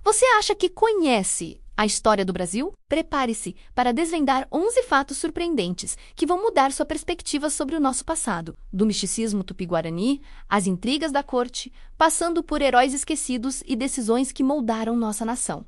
Você acha que conhece a história do Brasil? Prepare-se para desvendar 11 fatos surpreendentes que vão mudar sua perspectiva sobre o nosso passado, do misticismo tupi-guarani, às intrigas da corte, passando por heróis esquecidos e decisões que moldaram nossa nação.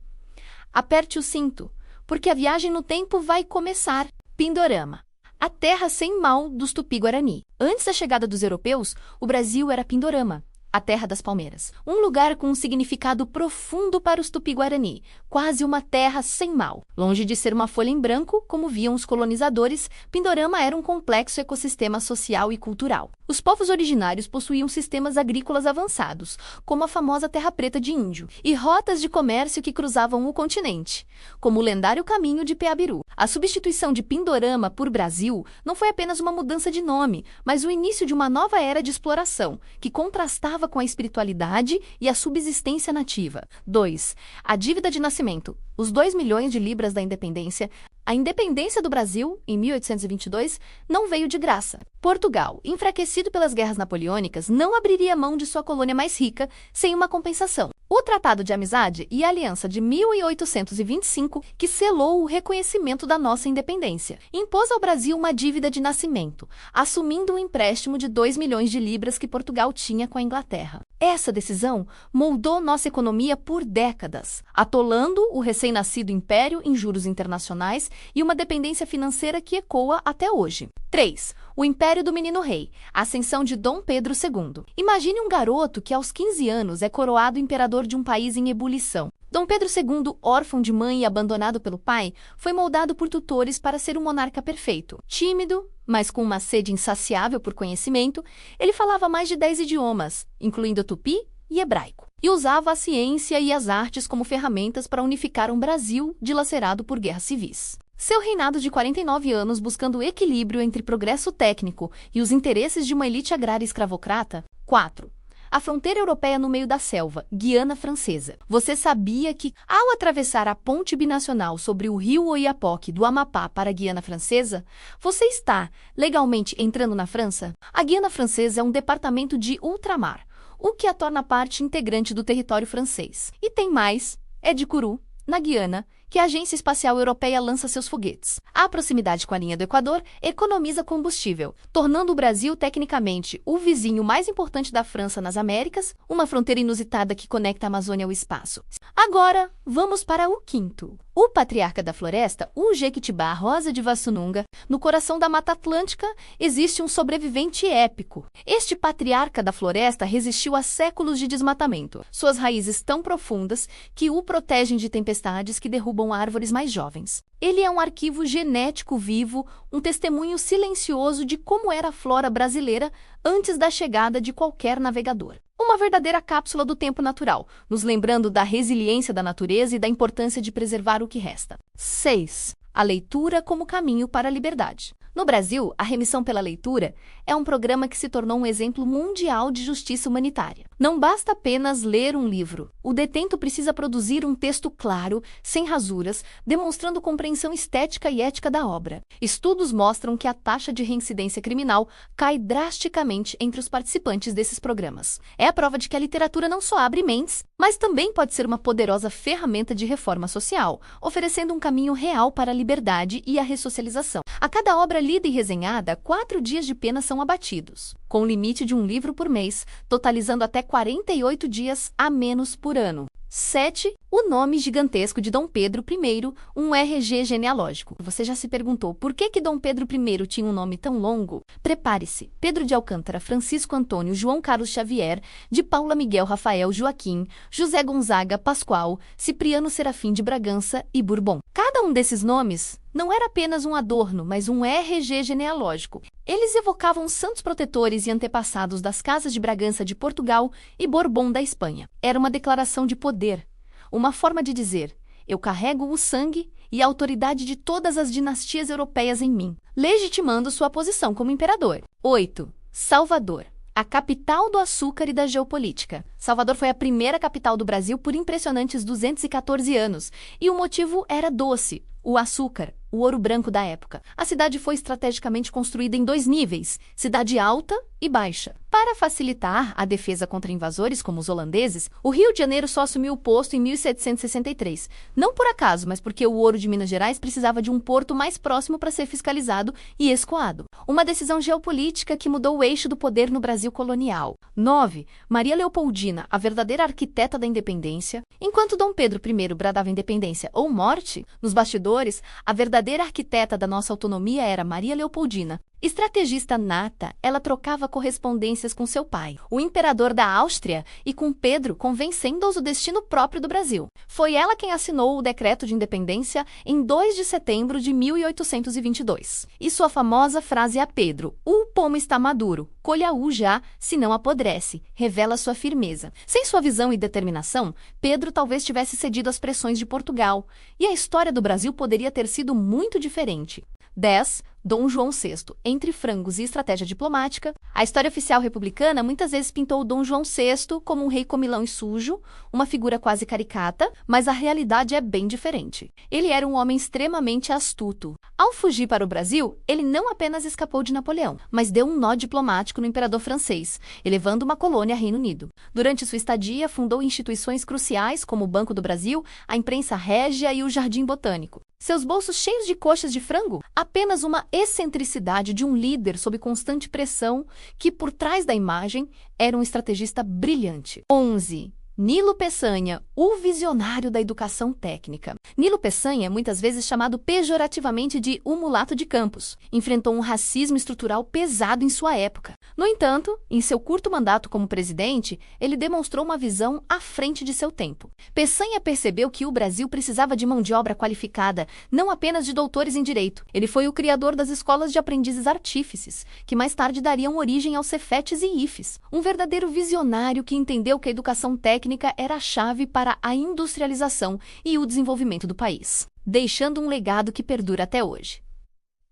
Aperte o cinto, porque a viagem no tempo vai começar. Pindorama, a terra sem mal dos tupi-guarani. Antes da chegada dos europeus, o Brasil era Pindorama, a terra das palmeiras. Um lugar com um significado profundo para os tupi-guarani, quase uma terra sem mal. Longe de ser uma folha em branco, como viam os colonizadores, Pindorama era um complexo ecossistema social e cultural. Os povos originários possuíam sistemas agrícolas avançados, como a famosa Terra Preta de Índio, e rotas de comércio que cruzavam o continente, como o lendário Caminho de Peabiru. A substituição de Pindorama por Brasil não foi apenas uma mudança de nome, mas o início de uma nova era de exploração, que contrastava com a espiritualidade e a subsistência nativa. 2. A dívida de nascimento. Os 2 milhões de libras da independência. A independência do Brasil, em 1822, não veio de graça. Portugal, enfraquecido pelas guerras napoleônicas, não abriria mão de sua colônia mais rica sem uma compensação. O Tratado de Amizade e Aliança de 1825, que selou o reconhecimento da nossa independência, impôs ao Brasil uma dívida de nascimento, assumindo um empréstimo de 2 milhões de libras que Portugal tinha com a Inglaterra. Essa decisão moldou nossa economia por décadas, atolando o recém-nascido império em juros internacionais e uma dependência financeira que ecoa até hoje. 3. O Império do Menino Rei, a ascensão de Dom Pedro II. Imagine um garoto que aos 15 anos é coroado imperador de um país em ebulição. Dom Pedro II, órfão de mãe e abandonado pelo pai, foi moldado por tutores para ser um monarca perfeito. Tímido, mas com uma sede insaciável por conhecimento, ele falava mais de 10 idiomas, incluindo tupi e hebraico, e usava a ciência e as artes como ferramentas para unificar um Brasil dilacerado por guerras civis. Seu reinado de 49 anos buscando o equilíbrio entre progresso técnico e os interesses de uma elite agrária escravocrata. 4. A fronteira europeia no meio da selva, Guiana Francesa. Você sabia que, ao atravessar a ponte binacional sobre o rio Oiapoque do Amapá para a Guiana Francesa, você está legalmente entrando na França? A Guiana Francesa é um departamento de ultramar, o que a torna parte integrante do território francês. E tem mais, é de Kourou, na Guiana, que a Agência Espacial Europeia lança seus foguetes. A proximidade com a linha do Equador economiza combustível, tornando o Brasil, tecnicamente, o vizinho mais importante da França nas Américas, uma fronteira inusitada que conecta a Amazônia ao espaço. Agora, vamos para o quinto. O patriarca da floresta, o Jequitibá rosa de Vassununga, no coração da Mata Atlântica, existe um sobrevivente épico. Este patriarca da floresta resistiu a séculos de desmatamento. Suas raízes tão profundas que o protegem de tempestades que derrubam árvores mais jovens. Ele é um arquivo genético vivo, um testemunho silencioso de como era a flora brasileira antes da chegada de qualquer navegador. Uma verdadeira cápsula do tempo natural, nos lembrando da resiliência da natureza e da importância de preservar o que resta. 6. A leitura como caminho para a liberdade. No Brasil, a remissão pela leitura é um programa que se tornou um exemplo mundial de justiça humanitária. Não basta apenas ler um livro. O detento precisa produzir um texto claro, sem rasuras, demonstrando compreensão estética e ética da obra. Estudos mostram que a taxa de reincidência criminal cai drasticamente entre os participantes desses programas. É a prova de que a literatura não só abre mentes, mas também pode ser uma poderosa ferramenta de reforma social, oferecendo um caminho real para a liberdade e a ressocialização. A cada obra lida e resenhada, 4 dias de pena são abatidos, com o limite de um livro por mês, totalizando até 48 dias a menos por ano. 7. O nome gigantesco de Dom Pedro I, um RG genealógico. Você já se perguntou por que Dom Pedro I tinha um nome tão longo? Prepare-se. Pedro de Alcântara, Francisco Antônio, João Carlos Xavier, de Paula Miguel Rafael Joaquim, José Gonzaga Pascoal, Cipriano Serafim de Bragança e Bourbon. Cada um desses nomes não era apenas um adorno, mas um RG genealógico. Eles evocavam santos protetores e antepassados das casas de Bragança de Portugal e Bourbon da Espanha. Era uma declaração de poder, uma forma de dizer: eu carrego o sangue e a autoridade de todas as dinastias europeias em mim, legitimando sua posição como imperador. 8. Salvador, a capital do açúcar e da geopolítica. Salvador foi a primeira capital do Brasil por impressionantes 214 anos, e o motivo era doce, o açúcar. o Ouro Branco da época. A cidade foi estrategicamente construída em 2 níveis, cidade alta e baixa. Para facilitar a defesa contra invasores como os holandeses, o Rio de Janeiro só assumiu o posto em 1763. Não por acaso, mas porque o ouro de Minas Gerais precisava de um porto mais próximo para ser fiscalizado e escoado. Uma decisão geopolítica que mudou o eixo do poder no Brasil colonial. 9. Maria Leopoldina, a verdadeira arquiteta da independência. Enquanto Dom Pedro I bradava independência ou morte, nos bastidores, a verdadeira arquiteta da nossa autonomia era Maria Leopoldina. Estrategista nata, ela trocava correspondências com seu pai, o imperador da Áustria, e com Pedro, convencendo-os o destino próprio do Brasil. Foi ela quem assinou o Decreto de Independência em 2 de setembro de 1822. E sua famosa frase a Pedro: "O pomo está maduro, colha-o já, senão apodrece", revela sua firmeza. Sem sua visão e determinação, Pedro talvez tivesse cedido às pressões de Portugal, e a história do Brasil poderia ter sido muito diferente. 10. Dom João VI. Entre frangos e estratégia diplomática, a história oficial republicana muitas vezes pintou Dom João VI como um rei comilão e sujo, uma figura quase caricata, mas a realidade é bem diferente. Ele era um homem extremamente astuto. Ao fugir para o Brasil, ele não apenas escapou de Napoleão, mas deu um nó diplomático no imperador francês, elevando uma colônia ao Reino Unido. Durante sua estadia, fundou instituições cruciais como o Banco do Brasil, a imprensa régia e o Jardim Botânico. Seus bolsos cheios de coxas de frango? Apenas uma excentricidade de um líder sob constante pressão que, por trás da imagem, era um estrategista brilhante. 11. Nilo Peçanha, o visionário da educação técnica. Nilo Peçanha, muitas vezes chamado pejorativamente de o mulato de Campos, enfrentou um racismo estrutural pesado em sua época. No entanto, em seu curto mandato como presidente, ele demonstrou uma visão à frente de seu tempo. Peçanha percebeu que o Brasil precisava de mão de obra qualificada, não apenas de doutores em direito. Ele foi o criador das escolas de aprendizes artífices, que mais tarde dariam origem aos Cefetes e IFES. Um verdadeiro visionário que entendeu que a educação técnica era a chave para a industrialização e o desenvolvimento do país, deixando um legado que perdura até hoje.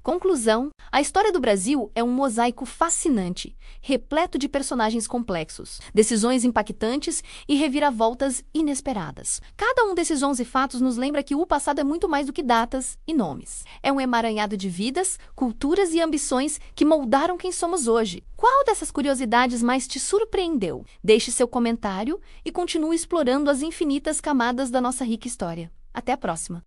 Conclusão: a história do Brasil é um mosaico fascinante, repleto de personagens complexos, decisões impactantes e reviravoltas inesperadas. Cada um desses 11 fatos nos lembra que o passado é muito mais do que datas e nomes. É um emaranhado de vidas, culturas e ambições que moldaram quem somos hoje. Qual dessas curiosidades mais te surpreendeu? Deixe seu comentário e continue explorando as infinitas camadas da nossa rica história. Até a próxima!